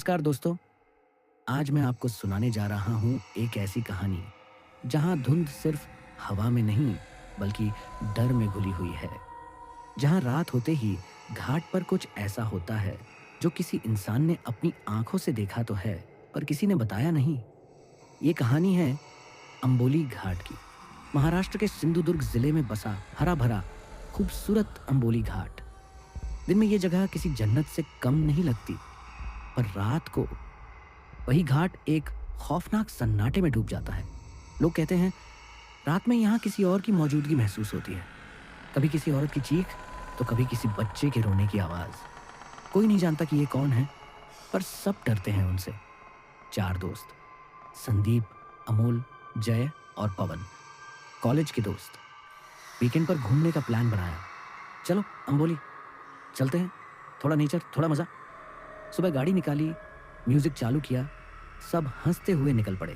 नमस्कार दोस्तों। आज मैं आपको सुनाने जा रहा हूँ एक ऐसी कहानी जहाँ धुंध सिर्फ हवा में नहीं बल्कि डर में घुली हुई है। जहाँ रात होते ही घाट पर कुछ ऐसा होता है जो किसी इंसान ने अपनी आंखों से देखा तो है पर किसी ने बताया नहीं। ये कहानी है अंबोली घाट की। महाराष्ट्र के सिंधुदुर्ग जिले में बसा हरा भरा खूबसूरत अंबोली घाट। दिन में ये जगह किसी जन्नत से कम नहीं लगती, पर रात को वही घाट एक खौफनाक सन्नाटे में डूब जाता है। लोग कहते हैं रात में यहाँ किसी और की मौजूदगी महसूस होती है। कभी किसी औरत की चीख तो कभी किसी बच्चे के रोने की आवाज। कोई नहीं जानता कि ये कौन है, पर सब डरते हैं उनसे। चार दोस्त, संदीप, अमोल, जय और पवन, कॉलेज के दोस्त, वीकेंड पर घूमने का प्लान बनाया। चलो अंबोली चलते हैं, थोड़ा नेचर, थोड़ा मजा। सुबह गाड़ी निकाली, म्यूजिक चालू किया, सब हंसते हुए निकल पड़े।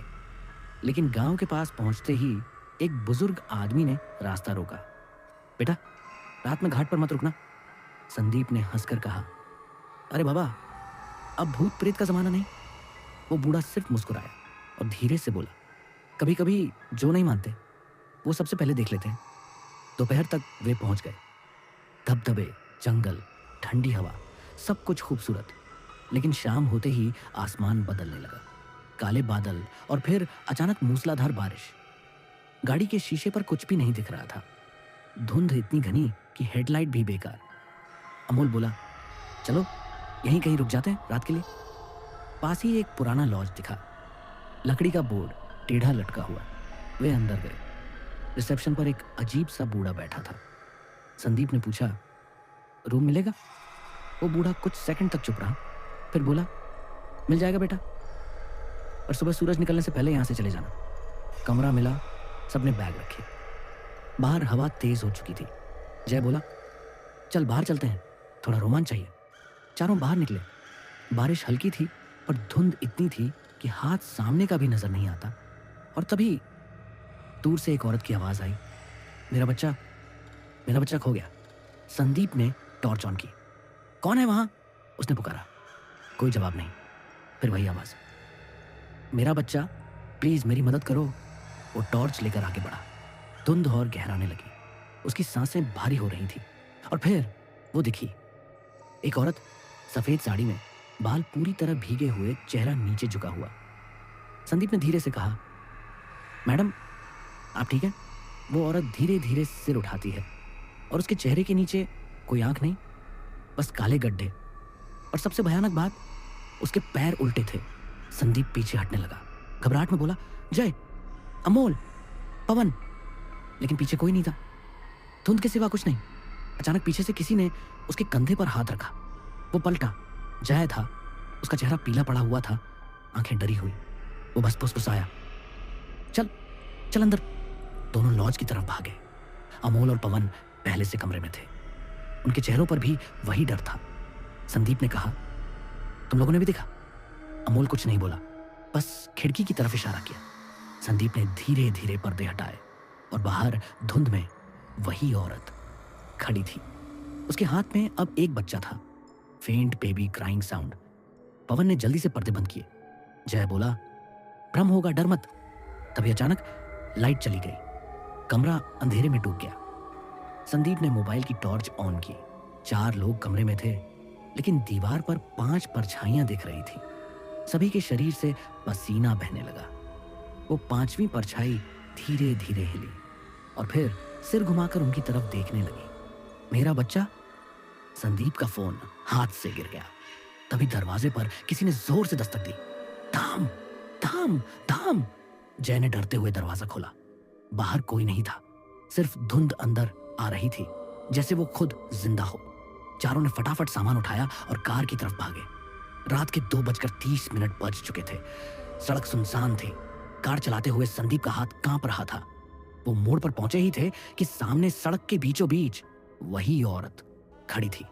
लेकिन गांव के पास पहुंचते ही एक बुजुर्ग आदमी ने रास्ता रोका। बेटा, रात में घाट पर मत रुकना, संदीप ने हंसकर कहा। अरे बाबा, अब भूत प्रेत का जमाना नहीं। वो बूढ़ा सिर्फ मुस्कुराया और धीरे से बोला, कभी कभी जो नहीं मानते वो सबसे पहले देख लेते हैं। दोपहर तक वे पहुंच गए। धबधबे, जंगल, ठंडी हवा, सब कुछ खूबसूरत। लेकिन शाम होते ही आसमान बदलने लगा। काले बादल और फिर अचानक मूसलाधार बारिश। गाड़ी के शीशे पर कुछ भी नहीं दिख रहा था। धुंध इतनी घनी कि हेडलाइट भी बेकार। अमोल बोला, चलो यहीं कहीं रुक जाते हैं रात के लिए। पास ही एक पुराना लॉज दिखा, लकड़ी का बोर्ड टेढ़ा लटका हुआ। वे अंदर गए। रिसेप्शन पर एक अजीब सा बूढ़ा बैठा था। संदीप ने पूछा, रूम मिलेगा? वो बूढ़ा कुछ सेकंड तक चुप रहा, फिर बोला, मिल जाएगा बेटा, और सुबह सूरज निकलने से पहले यहां से चले जाना। कमरा मिला, सबने बैग रखे। बाहर हवा तेज हो चुकी थी। जय बोला, चल बाहर चलते हैं, थोड़ा रोमांच चाहिए। चारों बाहर निकले। बारिश हल्की थी और धुंध इतनी थी कि हाथ सामने का भी नजर नहीं आता। और तभी दूर से एक औरत की आवाज आई, मेरा बच्चा खो गया। संदीप ने टॉर्च ऑन की। कौन है वहां? उसने पुकारा। कोई जवाब नहीं। फिर वही आवाज, मेरा बच्चा, प्लीज मेरी मदद करो। वो टॉर्च लेकर आगे बढ़ा। धुंध और गहराने लगी। उसकी सांसें भारी हो रही थी। और फिर वो दिखी, एक औरत सफेद साड़ी में, बाल पूरी तरह भीगे हुए, चेहरा नीचे झुका हुआ। संदीप ने धीरे से कहा, मैडम आप ठीक है? वो औरत धीरे धीरे सिर उठाती है और उसके चेहरे के नीचे कोई आंख नहीं, बस काले गड्ढे। और सबसे भयानक बात, उसके पैर उल्टे थे। संदीप पीछे हटने लगा, घबराहट में बोला, जय, अमोल, पवन। लेकिन पीछे कोई नहीं था, धुंध के सिवा कुछ नहीं। अचानक पीछे से किसी ने उसके कंधे पर हाथ रखा। वो पलटा। जय था। उसका चेहरा पीला पड़ा हुआ था, आंखें डरी हुई। वो बस फुसफुसाया, चल चल अंदर। दोनों लॉज की तरफ भागे। अमोल और पवन पहले से कमरे में थे। उनके चेहरों पर भी वही डर था। संदीप ने कहा, तुम लोगों ने भी देखा? अमोल कुछ नहीं बोला, बस खिड़की की तरफ इशारा किया। संदीप ने धीरे धीरे पर्दे हटाए और बाहर धुंध में वही औरत खड़ी थी। उसके हाथ में अब एक बच्चा था, फेंट बेबी क्राइंग साउंड। पवन ने जल्दी से पर्दे बंद किए। जय बोला, भ्रम होगा, डर मत। तभी अचानक लाइट चली गई। कमरा अंधेरे में डूब गया। संदीप ने मोबाइल की टॉर्च ऑन की। 4 लोग कमरे में थे, लेकिन दीवार पर 5 परछाइयां दिख रही थी। सभी के शरीर से पसीना बहने लगा। वो 5वीं परछाई धीरे धीरे हिली और फिर सिर घुमाकर उनकी तरफ देखने लगी। मेरा बच्चा? संदीप का फोन हाथ से गिर गया। तभी दरवाजे पर किसी ने जोर से दस्तक दी। धाम धाम धाम। जय ने डरते हुए दरवाजा खोला। बाहर कोई नहीं था, सिर्फ धुंध अंदर आ रही थी, जैसे वो खुद जिंदा हो। चारों ने फटाफट सामान उठाया और कार की तरफ भागे। रात के 2:30 बज चुके थे। सड़क सुनसान थी। कार चलाते हुए संदीप का हाथ कांप रहा था। वो मोड़ पर पहुंचे ही थे कि सामने सड़क के बीचों बीच वही औरत खड़ी थी,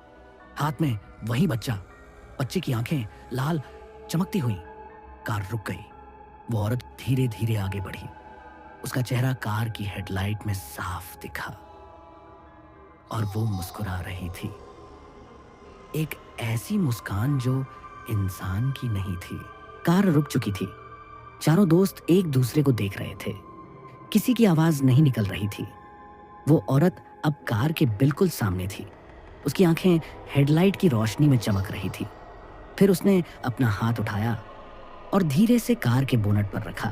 हाथ में वही बच्चा। बच्चे की आंखें लाल चमकती हुई। कार रुक गई। वो औरत धीरे धीरे आगे बढ़ी। उसका चेहरा कार की हेडलाइट में साफ दिखा और वो मुस्कुरा रही थी। एक ऐसी मुस्कान जो इंसान की नहीं थी। कार रुक चुकी थी। चारों दोस्त एक दूसरे को देख रहे थे। किसी की आवाज नहीं निकल रही थी। वो औरत अब कार के बिल्कुल सामने थी। उसकी आंखें हेडलाइट की रोशनी में चमक रही थी। फिर उसने अपना हाथ उठाया और धीरे से कार के बोनट पर रखा।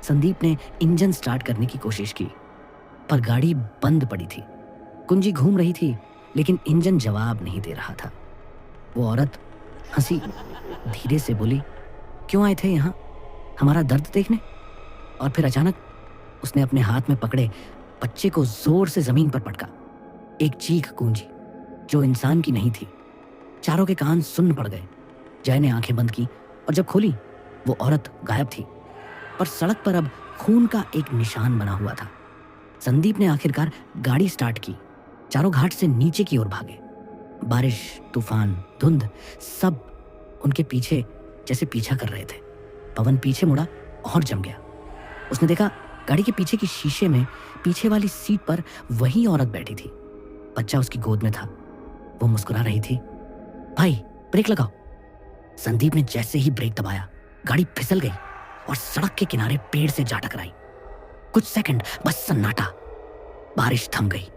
संदीप ने इंजन स्टार्ट करने की कोशिश की, पर गाड़ी बंद पड़ी थी। कुंजी घूम रही थी, लेकिन इंजन जवाब नहीं दे रहा था। वो औरत हंसी, धीरे से बोली, क्यों आए थे यहाँ? हमारा दर्द देखने? और फिर अचानक उसने अपने हाथ में पकड़े बच्चे को जोर से जमीन पर पटका। एक चीख गूंजी जो इंसान की नहीं थी। चारों के कान सुन्न पड़ गए। जय ने आंखें बंद की और जब खोली, वो औरत गायब थी, पर सड़क पर अब खून का एक निशान बना हुआ था। संदीप ने आखिरकार गाड़ी स्टार्ट की। चारों घाट से नीचे की ओर भागे। बारिश, तूफान, धुंध सब उनके पीछे जैसे पीछा कर रहे थे। पवन पीछे मुड़ा और जम गया। उसने देखा गाड़ी के पीछे की शीशे में पीछे वाली सीट पर वही औरत बैठी थी। बच्चा उसकी गोद में था। वो मुस्कुरा रही थी। भाई, ब्रेक लगाओ। संदीप ने जैसे ही ब्रेक दबाया, गाड़ी फिसल गई और सड़क के किनारे पेड़ से जा टकराई। कुछ सेकंड बस सन्नाटा। बारिश थम गई।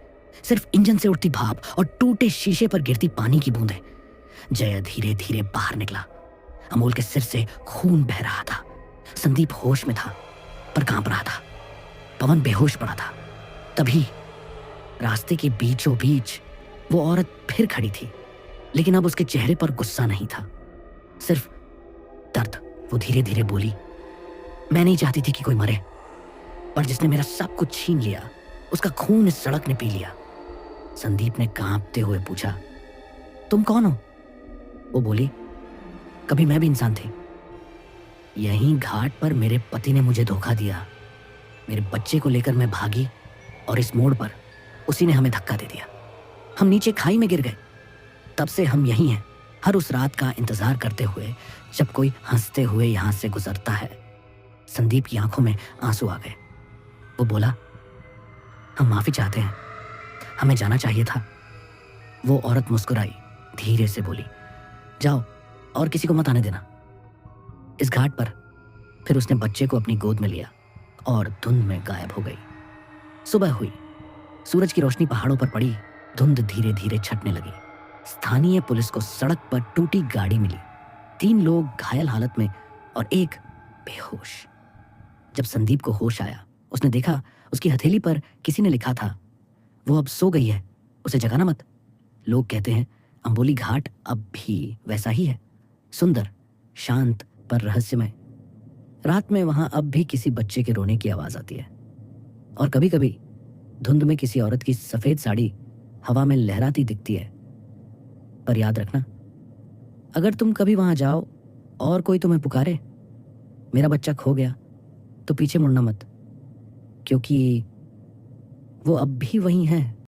सिर्फ इंजन से उठती भाप और टूटे शीशे पर गिरती पानी की बूंदें। जय धीरे धीरे बाहर निकला। अमोल के सिर से खून बह रहा था। संदीप होश में था, पर कांप रहा था। पवन बेहोश पड़ा था। तभी रास्ते के बीचों बीच वो औरत फिर खड़ी थी, लेकिन अब उसके चेहरे पर गुस्सा नहीं था, सिर्फ दर्द। वो धीरे धीरे बोली, मैं नहीं चाहती थी कि कोई मरे, पर जिसने मेरा सब कुछ छीन लिया, उसका खून इस सड़क ने पी लिया। संदीप ने कांपते हुए पूछा, तुम कौन हो? वो बोली, कभी मैं भी इंसान थी। यहीं घाट पर मेरे पति ने मुझे धोखा दिया। मेरे बच्चे को लेकर मैं भागी और इस मोड़ पर उसी ने हमें धक्का दे दिया। हम नीचे खाई में गिर गए। तब से हम यहीं हैं, हर उस रात का इंतजार करते हुए जब कोई हंसते हुए यहां से गुजरता है। संदीप की आंखों में आंसू आ गए। वो बोला, हम माफी चाहते हैं, हमें जाना चाहिए था। वो औरत मुस्कुराई, धीरे से बोली, जाओ और किसी को मत आने देना। इस घाट पर फिर उसने बच्चे को अपनी गोद में लिया और धुंध में गायब हो गई। सुबह हुई। सूरज की रोशनी पहाड़ों पर पड़ी। धुंध धीरे धीरे छटने लगी। स्थानीय पुलिस को सड़क पर टूटी गाड़ी मिली। 3 लोग घायल हालत में और एक बेहोश। जब संदीप को होश आया, उसने देखा उसकी हथेली पर किसी ने लिखा था, वो अब सो गई है, उसे जगाना मत। लोग कहते हैं अंबोली घाट अब भी वैसा ही है, सुंदर, शांत पर रहस्यमय। रात में वहां अब भी किसी बच्चे के रोने की आवाज आती है, और कभी कभी धुंध में किसी औरत की सफेद साड़ी हवा में लहराती दिखती है। पर याद रखना, अगर तुम कभी वहां जाओ और कोई तुम्हें पुकारे, मेरा बच्चा खो गया, तो पीछे मुड़ना मत, क्योंकि वो अब भी वहीं है।